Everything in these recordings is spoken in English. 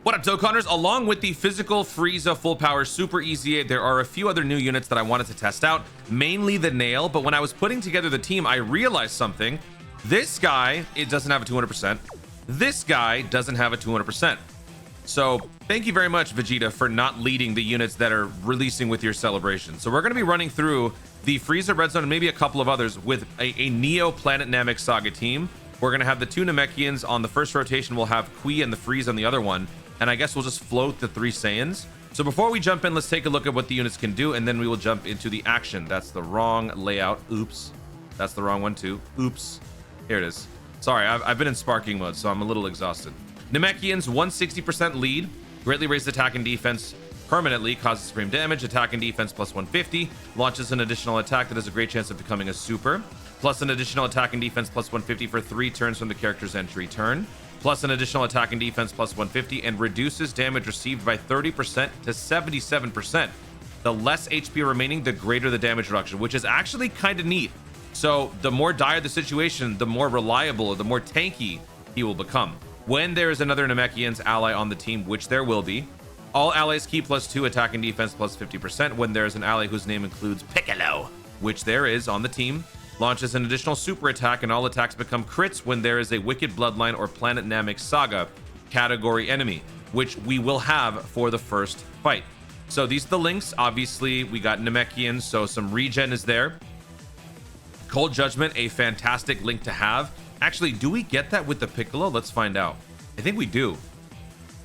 What up, Dokkanners? Along with the physical Frieza full power super EZA, there are a few other new units that I wanted to test out, mainly the Nail. But when I was putting together the team, I realized something. This guy, it doesn't have a 200%. This guy doesn't have a 200%. So thank you very much, Vegeta, for not leading the units that are releasing with your celebration. So we're going to be running through the Frieza Red Zone and maybe a couple of others with a Neo Planet Namek Saga team. We're going to have the two Namekians on the first rotation. We'll have Kui and the Frieza on the other one. And I guess we'll just float the 3 Saiyans. So before we jump in, let's take a look at what the units can do, and then we will jump into the action. That's the wrong layout. Oops. That's the wrong one too. Oops. Here it is. Sorry, I've been in sparking mode, so I'm a little exhausted. Namekians, 160% lead. Greatly raised attack and defense permanently. Causes supreme damage. Attack and defense plus 150. Launches an additional attack that has a great chance of becoming a super. Plus an additional attack and defense plus 150 for 3 turns from the character's entry turn. Plus an additional attack and defense plus 150, and reduces damage received by 30% to 77%. The less HP remaining, the greater the damage reduction, which is actually kind of neat. So the more dire the situation, the more reliable or the more tanky he will become. When there is another Namekian's ally on the team, which there will be, all allies keep +2 attack and defense plus 50%. When there is an ally whose name includes Piccolo, which there is on the team, launches an additional super attack, and all attacks become crits when there is a Wicked Bloodline or Planet Namek Saga category enemy, which we will have for the first fight. So these are the links. Obviously, we got Namekians, so some regen is there. Cold Judgment, a fantastic link to have. Actually, do we get that with the Piccolo? Let's find out. I think we do.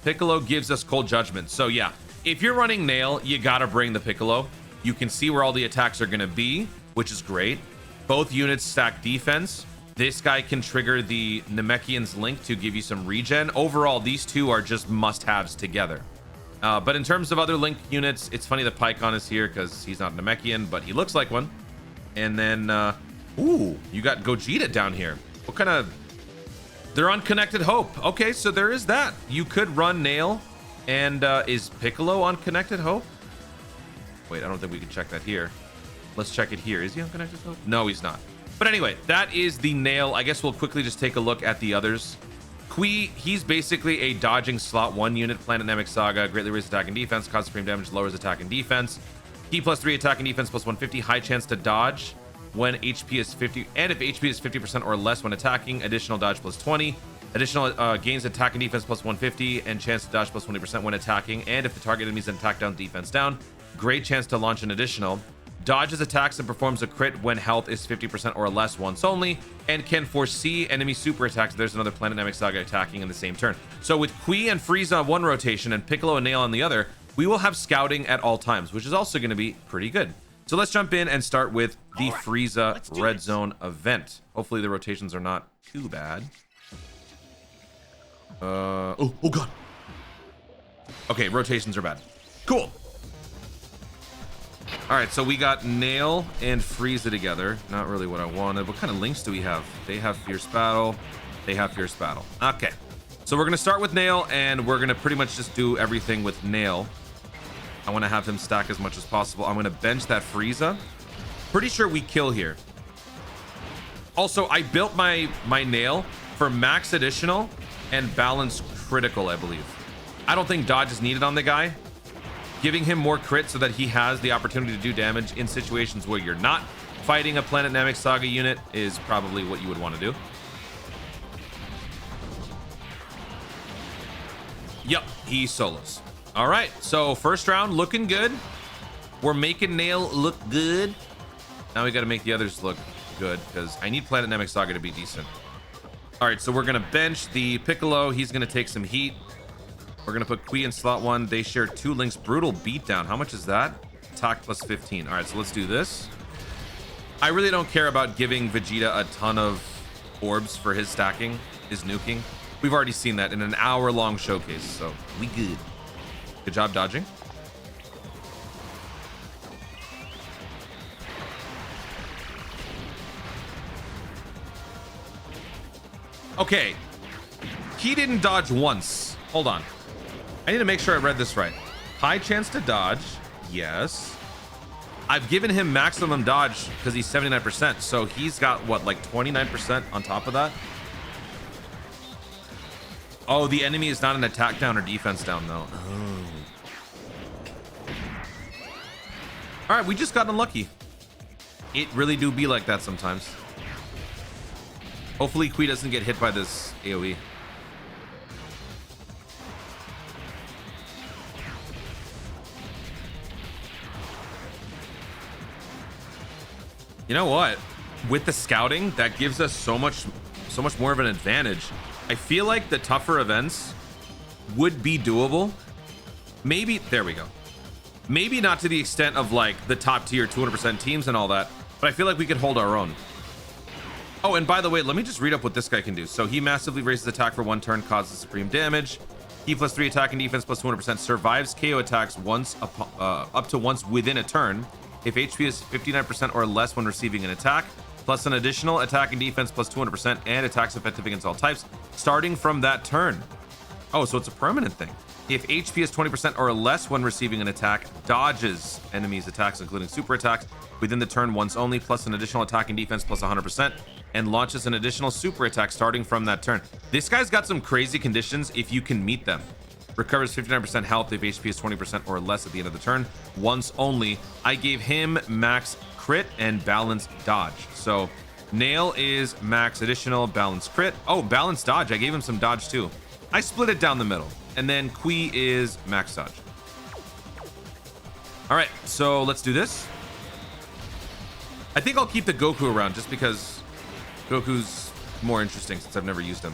Piccolo gives us Cold Judgment. So yeah, if you're running Nail, you gotta bring the Piccolo. You can see where all the attacks are gonna be, which is great. Both units stack defense. This guy can trigger the Namekian's link to give you some regen. Overall, these two are just must-haves together. But in terms of other link units, it's funny that Pycon is here because he's not Namekian, but he looks like one. And then, ooh, you got Gogeta down here. What kind of... They're on Connected Hope. Okay, so there is that. You could run Nail. And is Piccolo on Connected Hope? Wait, I don't think we can check that here. Let's check it here. Is he on Connected Hope? No, he's not. But anyway, that is the Nail. I guess we'll quickly just take a look at the others. Kui, he's basically a dodging slot 1 unit, Planet Namek Saga, greatly raises attack and defense, causes supreme damage, lowers attack and defense. Key +3 attack and defense plus 150, high chance to dodge when HP is 50, and if HP is 50% or less when attacking, additional dodge plus 20. Additional gains attack and defense plus 150, and chance to dodge plus 20% when attacking, and if the target enemy is in attack down, defense down. Great chance to launch an additional. Dodges attacks and performs a crit when health is 50% or less once only, and can foresee enemy super attacks. There's another Planet Namek Saga attacking in the same turn. So with Kui and Frieza on one rotation and Piccolo and Nail on the other, we will have scouting at all times, which is also going to be pretty good. So let's jump in and start with the Frieza Red Zone event. Hopefully the rotations are not too bad. Oh god. Okay, rotations are bad. Cool. All right, so we got Nail and Frieza together. Not really what I wanted. What kind of links do we have? They have Fierce Battle. They have Fierce Battle. Okay, so we're gonna start with Nail, and we're gonna pretty much just do everything with Nail. I want to have him stack as much as possible. I'm gonna bench that Frieza. Pretty sure we kill here. Also, I built my Nail for max additional and balance critical, I believe. I don't think dodge is needed on the guy. Giving him more crit so that he has the opportunity to do damage in situations where you're not fighting a Planet Namek Saga unit is probably what you would want to do. Yep, he solos. All right, so first round looking good. We're making Nail look good. Now we got to make the others look good because I need Planet Namek Saga to be decent. All right, so we're going to bench the Piccolo. He's going to take some heat. We're going to put Kui in slot 1. They share 2 links. Brutal beatdown. How much is that? Attack plus 15. All right, so let's do this. I really don't care about giving Vegeta a ton of orbs for his stacking, his nuking. We've already seen that in an hour-long showcase, so we good. Good job dodging. Okay. He didn't dodge once. Hold on. I need to make sure I read this right. High chance to dodge. Yes. I've given him maximum dodge because he's 79%. So he's got what, like 29% on top of that? Oh, the enemy is not an attack down or defense down though. Oh. All right, we just got unlucky. It really do be like that sometimes. Hopefully Kui doesn't get hit by this AoE. You know what? With the scouting, that gives us so much more of an advantage. I feel like the tougher events would be doable. Maybe, there we go. Maybe not to the extent of like the top tier 200% teams and all that, but I feel like we could hold our own. Oh, and by the way, let me just read up what this guy can do. So he massively raises attack for 1 turn, causes supreme damage. He +3 attack and defense +200%, survives KO attacks once up to once within a turn. If HP is 59% or less when receiving an attack, plus an additional attack and defense +200%, and attacks effective against all types, starting from that turn. Oh, so it's a permanent thing. If HP is 20% or less when receiving an attack, dodges enemies' attacks, including super attacks, within the turn once only, plus an additional attack and defense +100%, and launches an additional super attack starting from that turn. This guy's got some crazy conditions if you can meet them. Recovers 59% health if HP is 20% or less at the end of the turn, once only. I gave him max crit and balanced dodge. So Nail is max additional balance crit. Oh, balanced dodge. I gave him some dodge too. I split it down the middle. And then Kui is max dodge. All right, so let's do this. I think I'll keep the Goku around just because Goku's more interesting since I've never used him.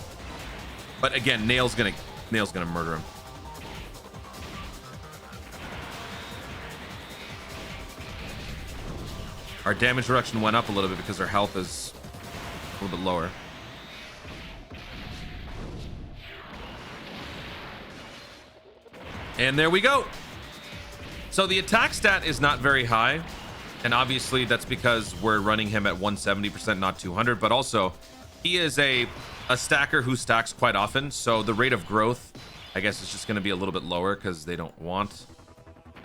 But again, Nail's gonna murder him. Our damage reduction went up a little bit because our health is a little bit lower. And there we go. So the attack stat is not very high. And obviously that's because we're running him at 170%, not 200. But also, he is a stacker who stacks quite often. So the rate of growth, I guess, is just going to be a little bit lower because they don't want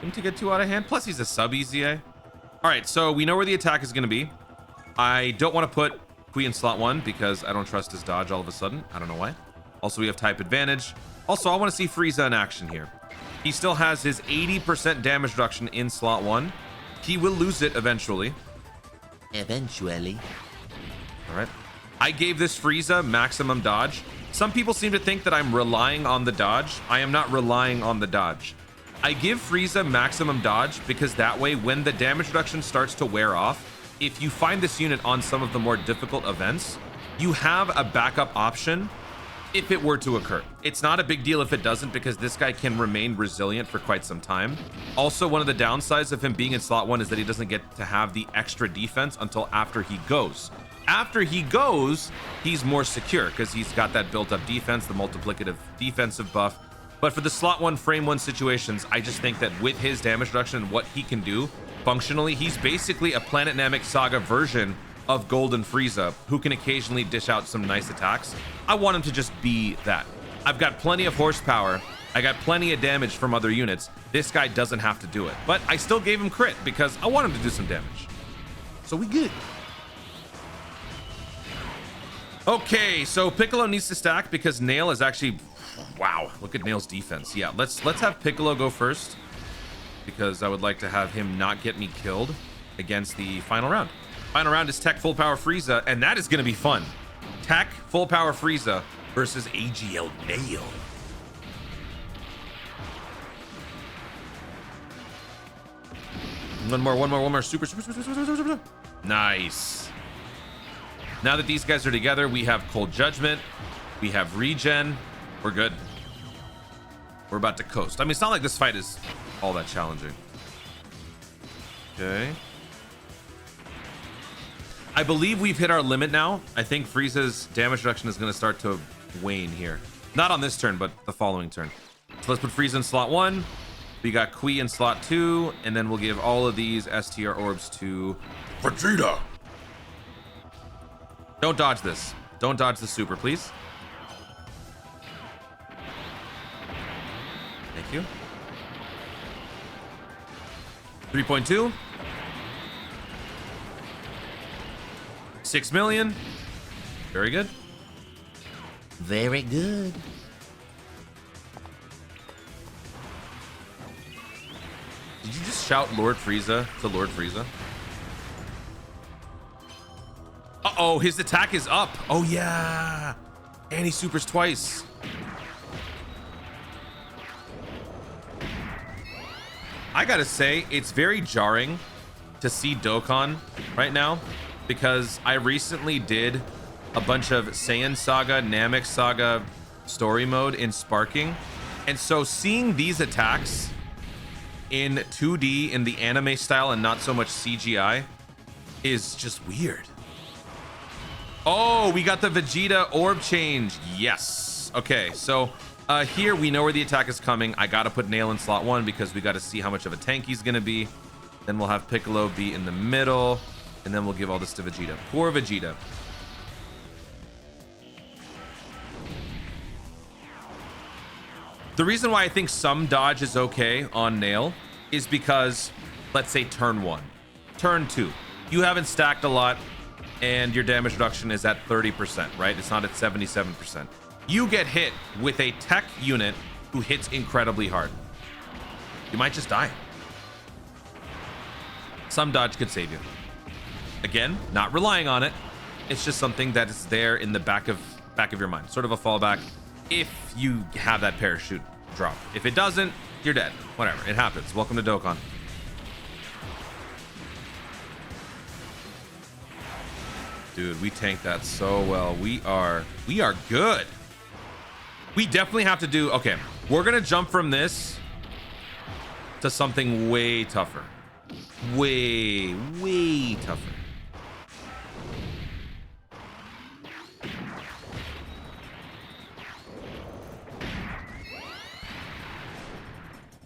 him to get too out of hand. Plus, he's a sub EZA. All right, so we know where the attack is going to be. I don't want to put Kui in slot 1 because I don't trust his dodge all of a sudden. I don't know why. Also, we have type advantage. Also, I want to see Frieza in action here. He still has his 80% damage reduction in slot 1. He will lose it eventually. Eventually. All right. I gave this Frieza maximum dodge. Some people seem to think that I'm relying on the dodge. I am not relying on the dodge. I give Frieza maximum dodge because that way when the damage reduction starts to wear off, if you find this unit on some of the more difficult events, you have a backup option if it were to occur. It's not a big deal if it doesn't because this guy can remain resilient for quite some time. Also, one of the downsides of him being in slot 1 is that he doesn't get to have the extra defense until after he goes. After he goes, he's more secure because he's got that built-up defense, the multiplicative defensive buff. But for the slot 1 frame 1 situations, I just think that with his damage reduction and what he can do functionally, he's basically a Planet Namek Saga version of Golden Frieza who can occasionally dish out some nice attacks. I want him to just be that. I've got plenty of horsepower. I got plenty of damage from other units. This guy doesn't have to do it, but I still gave him crit because I want him to do some damage. So we good. Okay, so Piccolo needs to stack because Nail is actually, wow, look at Nail's defense. Yeah, let's have Piccolo go first because I would like to have him not get me killed against the final round. Final round is Tech Full Power Frieza, and that is going to be fun. Tech Full Power Frieza versus AGL Nail. One more. Super. Nice. Now that these guys are together, we have Cold Judgment. We have Regen. We're good. We're about to coast. I mean, it's not like this fight is all that challenging. Okay. I believe we've hit our limit now. I think Frieza's damage reduction is going to start to wane here. Not on this turn, but the following turn. So let's put Frieza in slot 1. We got Kui in slot 2. And then we'll give all of these STR orbs to Vegeta. Don't dodge this. Don't dodge the super, please. Thank you. 3.2. 6 million. Very good. Very good. Did you just shout Lord Frieza to Lord Frieza? Uh-oh, his attack is up. Oh, yeah. And he supers twice. I gotta say, it's very jarring to see Dokkan right now because I recently did a bunch of Saiyan Saga, Namek Saga story mode in Sparking. And so seeing these attacks in 2D in the anime style and not so much CGI is just weird. Oh, we got the Vegeta orb change. Yes. Okay, so here we know where the attack is coming. I gotta put Nail in slot 1 because we gotta see how much of a tank he's gonna be. Then we'll have Piccolo be in the middle, and then we'll give all this to Vegeta. Poor Vegeta. The reason why I think some dodge is okay on Nail is because, let's say turn 1, turn 2, you haven't stacked a lot and your damage reduction is at 30%, right? It's not at 77%. You get hit with a tech unit who hits incredibly hard. You might just die. Some dodge could save you. Again, not relying on it. It's just something that is there in the back of your mind, sort of a fallback if you have that parachute drop. If it doesn't, you're dead. Whatever, it happens. Welcome to Dokkan. Dude, we tanked that so well. We are good. We definitely have to do, okay, we're gonna jump from this to something way tougher. Way tougher.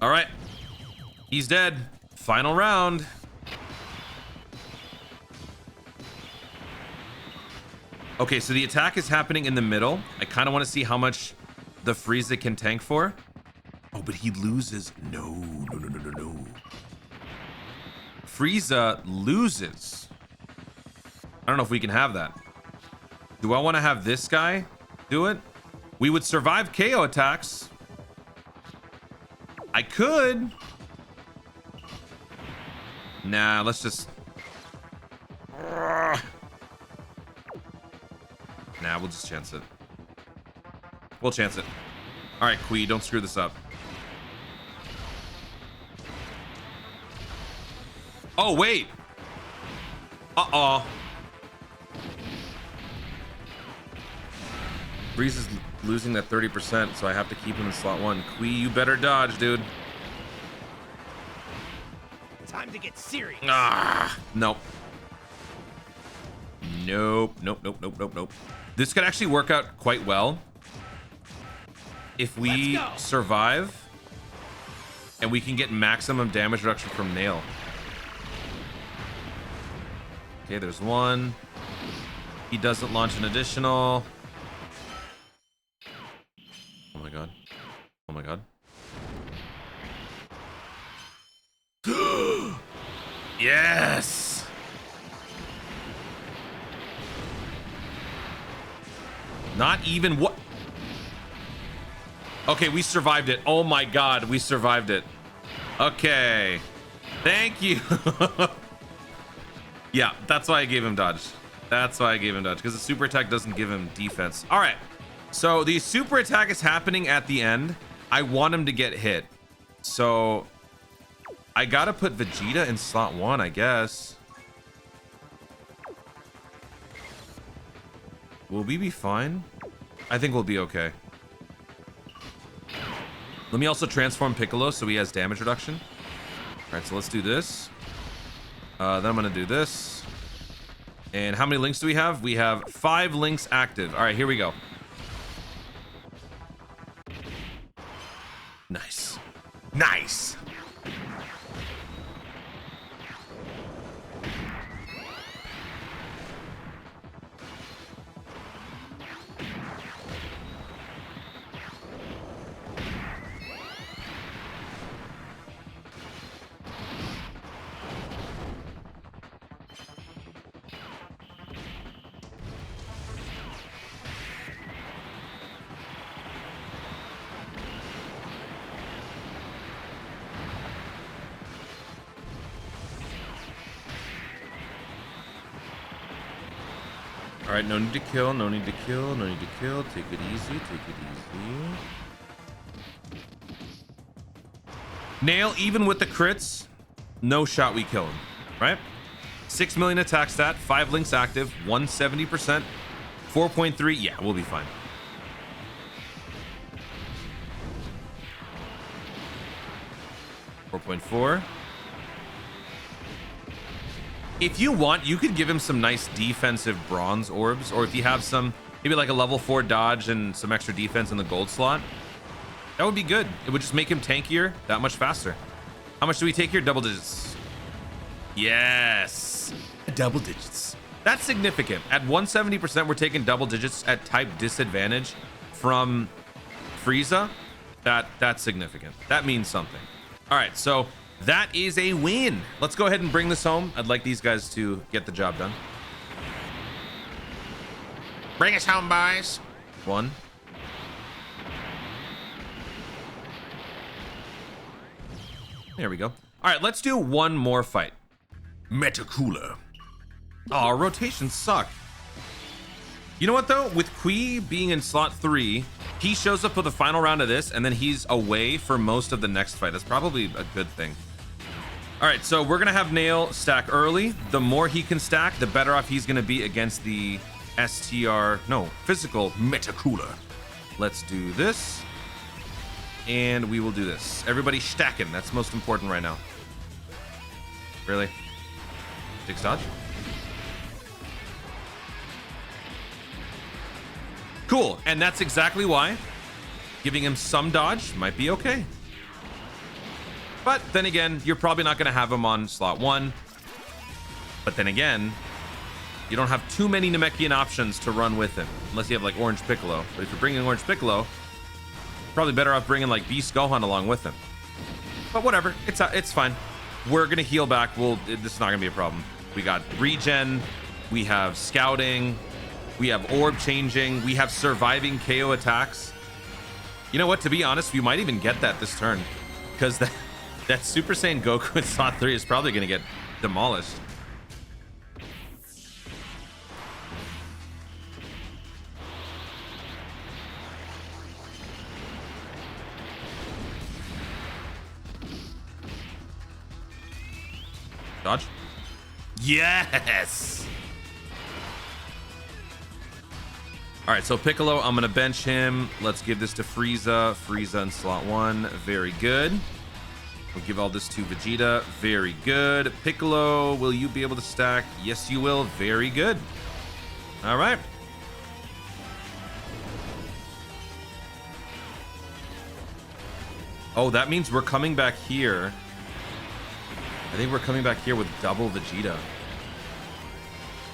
All right, he's dead. Final round. Okay, so the attack is happening in the middle. I kind of want to see how much the Frieza can tank for. Oh, but he loses. No. Frieza loses. I don't know if we can have that. Do I want to have this guy do it? We would survive KO attacks. I could. Nah, let's just... Nah, we'll just chance it. We'll chance it. All right, Kui, don't screw this up. Oh, wait. Uh-oh. Breeze is losing that 30%, so I have to keep him in slot 1. Kui, you better dodge, dude. Time to get serious. Ah, nope. Nope. This could actually work out quite well if we survive and we can get maximum damage reduction from Nail. Okay, there's one. He doesn't launch an additional. Oh my god. Oh my god. Yes! Not even what? Okay, we survived it. Oh my god, we survived it. Okay. Thank you. Yeah, that's why I gave him dodge. That's why I gave him dodge, because the super attack doesn't give him defense. All right. So the super attack is happening at the end. I want him to get hit. So I gotta put Vegeta in slot 1, I guess. Will we be fine? I think we'll be okay. Let me also transform Piccolo so he has damage reduction. All right, so let's do this. Then I'm gonna do this. And how many links do we have? We have 5 links active. All right, here we go. Nice. Nice. All right, no need to kill, no need to kill, no need to kill. Take it easy, take it easy. Nail, even with the crits, no shot we kill him, right? 6 million attack stat, 5 links active, 170%, 4.3. Yeah, we'll be fine. .4. If you want, you could give him some nice defensive bronze orbs, or if you have some, maybe like a level 4 dodge and some extra defense in the gold slot, that would be good. It would just make him tankier that much faster. How much do we take here? Double digits. Yes, double digits. That's significant. At 170%, we're taking double digits at type disadvantage from Frieza. That's significant. That means something. All right, so that is a win. Let's go ahead and bring this home. I'd like these guys to get the job done. Bring us home, boys. 1. There we go. All right, let's do one more fight. Metacooler. Oh, rotations suck. You know what, though? With Kui being in slot 3, he shows up for the final round of this, and then he's away for most of the next fight. That's probably a good thing. All right, so we're going to have Nail stack early. The more he can stack, the better off he's going to be against the physical Metacooler. Let's do this. And we will do this. Everybody stacking. That's most important right now. Really? Six dodge? Cool. And that's exactly why giving him some dodge might be okay. But then again, you're probably not going to have him on slot 1. But then again, you don't have too many Namekian options to run with him. Unless you have like Orange Piccolo. But if you're bringing Orange Piccolo, probably better off bringing like Beast Gohan along with him. But whatever. It's fine. We're going to heal back. This is not going to be a problem. We got regen. We have scouting. We have orb changing. We have surviving KO attacks. You know what? To be honest, we might even get that this turn. Because that Super Saiyan Goku in slot 3 is probably going to get demolished. Dodge. Yes! All right, so Piccolo, I'm going to bench him. Let's give this to Frieza. Frieza in slot 1. Very good. We'll give all this to Vegeta. Very good. Piccolo, will you be able to stack? Yes, you will. Very good. All right. Oh, that means we're coming back here. I think we're coming back here with double Vegeta.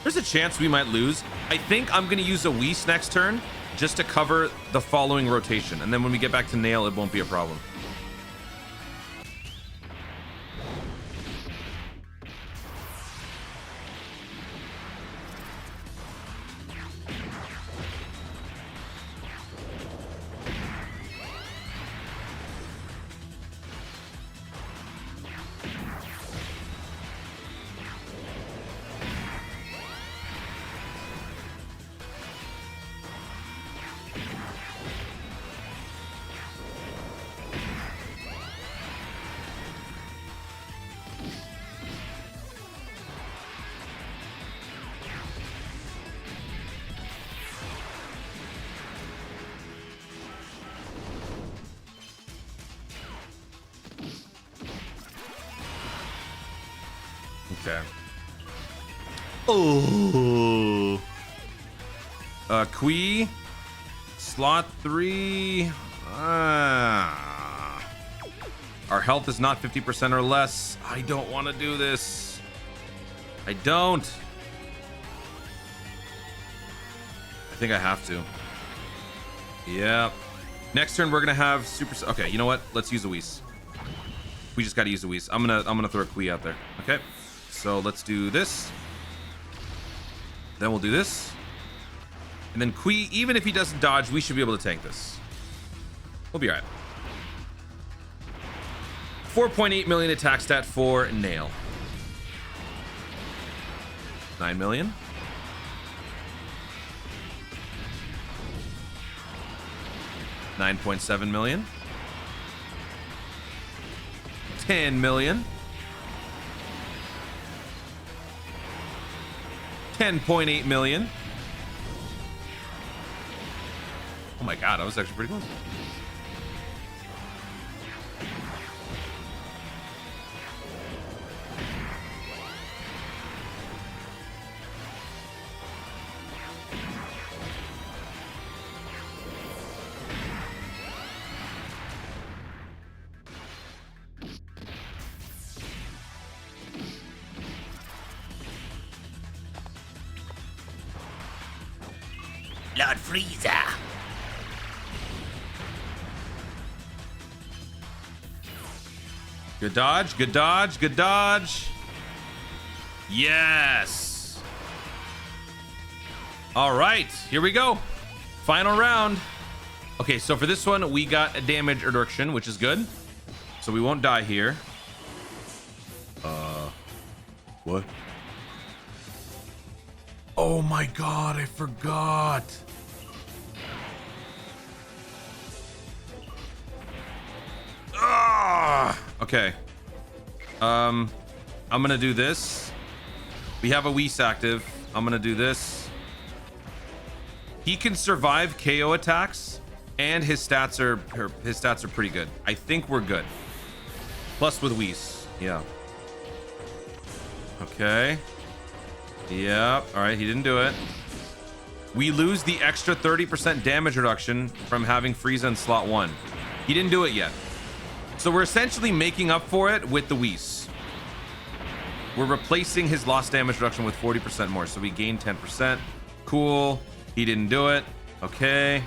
There's a chance we might lose. I think I'm going to use a Whis next turn just to cover the following rotation. And then when we get back to Nail, it won't be a problem. Okay. Oh. Kui. Slot 3. Our health is not 50% or less. I don't want to do this. I don't. I think I have to. Yeah. Next turn we're gonna have super. Okay, you know what? Let's use a Whis. We just gotta use a Whis. I'm gonna throw a Kui out there. Okay. So let's do this. Then we'll do this. And then Kui, even if he doesn't dodge, we should be able to tank this. We'll be all right. 4.8 million attack stat for Nail. 9 million. 9.7 million. 10 million. 10.8 million. Oh my god, that was actually pretty close. Lord Frieza. Good dodge, good dodge, good dodge. Yes. All right, here we go. Final round. Okay, so for this one, we got a damage reduction, which is good. So we won't die here. What? Oh my god, I forgot. Okay. I'm gonna do this. We have a Whis active. I'm gonna do this. He can survive KO attacks, and his stats are pretty good. I think we're good. Plus with Whis, yeah. Okay. Yeah. All right. He didn't do it. We lose the extra 30% damage reduction from having Frieza in slot 1. He didn't do it yet. So we're essentially making up for it with the Whis. We're replacing his lost damage reduction with 40% more. So we gain 10%. Cool. He didn't do it. Okay.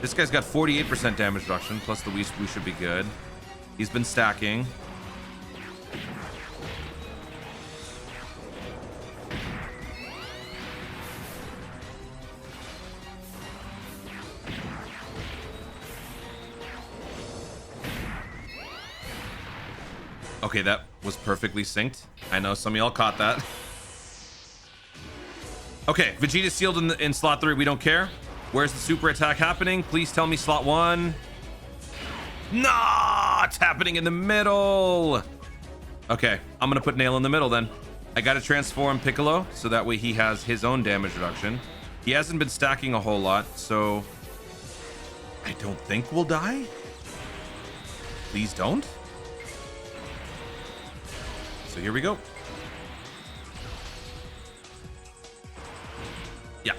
This guy's got 48% damage reduction. Plus the Whis, we should be good. He's been stacking. Okay, that was perfectly synced. I know some of y'all caught that. Okay, Vegeta's sealed in slot 3. We don't care. Where's the super attack happening? Please tell me slot 1. No, it's happening in the middle. Okay, I'm gonna put Nail in the middle then. I gotta transform Piccolo so that way he has his own damage reduction. He hasn't been stacking a whole lot, so I don't think we'll die. Please don't. So here we go. Yeah,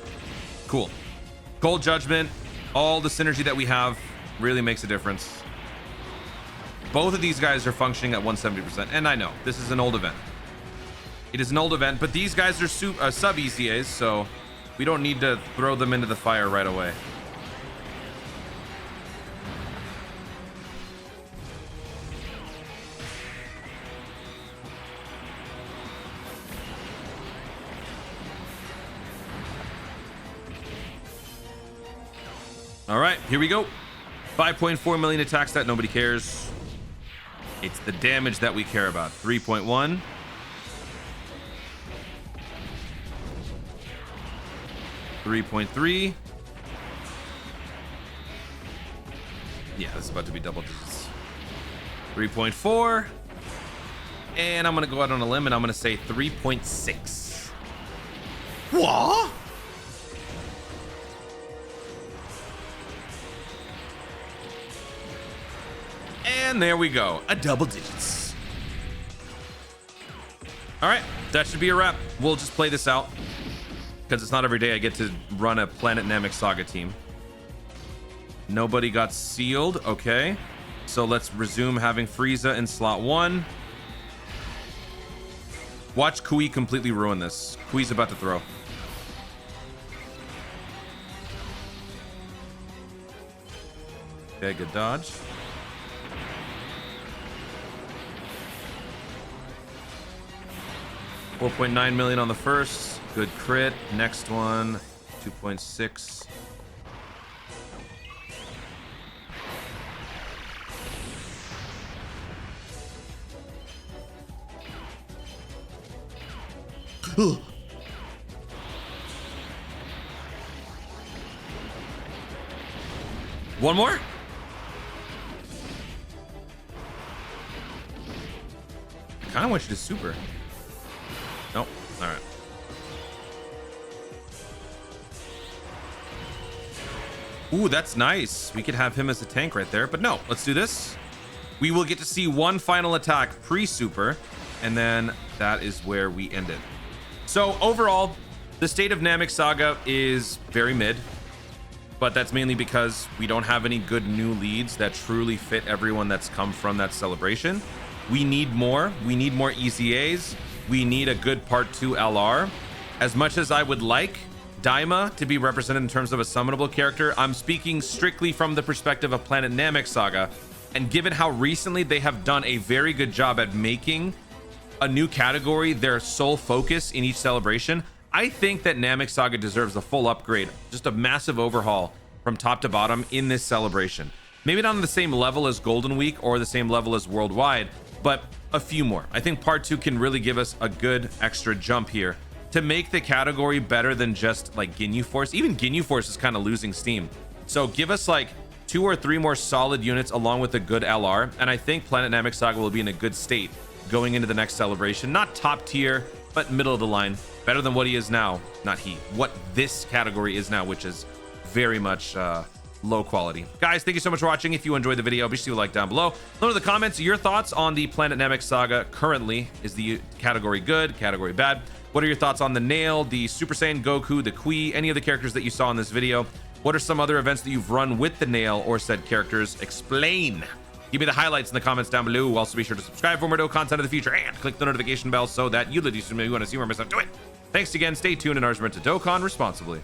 cool. Cold Judgment, all the synergy that we have really makes a difference. Both of these guys are functioning at 170%, and I know this is an old event. It is an old event, but these guys are sub EZAs, so we don't need to throw them into the fire right away. All right, here we go. 5.4 million attack stat. Nobody cares. It's the damage that we care about. 3.1. $3.3. Yeah, this is about to be double digits. 3.4. And I'm going to go out on a limb and I'm going to say 3.6. What? And there we go, a double digits. All right, that should be a wrap. We'll just play this out because it's not every day I get to run a Planet Namek Saga team. Nobody got sealed. Okay, so let's resume having Frieza in slot 1. Watch Kui completely ruin this. Kui's about to throw. Okay, good dodge. 4.9 million on the first. Good crit. Next one, 2.6. One more? I kind of want you to super. Nope. All right. Ooh, that's nice. We could have him as a tank right there, but no, let's do this. We will get to see one final attack pre-super, and then that is where we end it. So overall, the state of Namek Saga is very mid, but that's mainly because we don't have any good new leads that truly fit everyone that's come from that celebration. We need more. We need more EZAs. We need a good part 2 LR. As much as I would like Daima to be represented in terms of a summonable character, I'm speaking strictly from the perspective of Planet Namek Saga. And given how recently they have done a very good job at making a new category their sole focus in each celebration, I think that Namek Saga deserves a full upgrade, just a massive overhaul from top to bottom in this celebration. Maybe not on the same level as Golden Week or the same level as Worldwide, but a few more. I think part 2 can really give us a good extra jump here to make the category better than just like Ginyu Force. Even Ginyu Force is kind of losing steam. So give us like 2 or 3 more solid units along with a good LR, and I think Planet Namek Saga will be in a good state going into the next celebration. Not top tier, but middle of the line. Better than what he is now. Not he. What this category is now, which is very much low quality. Guys, thank you so much for watching. If you enjoyed the video, be sure to like down below. Let me know in the comments your thoughts on the Planet Namek Saga currently. Is the category good? Category bad? What are your thoughts on the Nail, the Super Saiyan Goku, the Kui, any of the characters that you saw in this video? What are some other events that you've run with the Nail or said characters? Explain. Give me the highlights in the comments down below. Also, be sure to subscribe for more Dokkan content in the future and click the notification bell so that you want to see more of my stuff. Do it. Thanks again. Stay tuned and ours to Dokkan responsibly.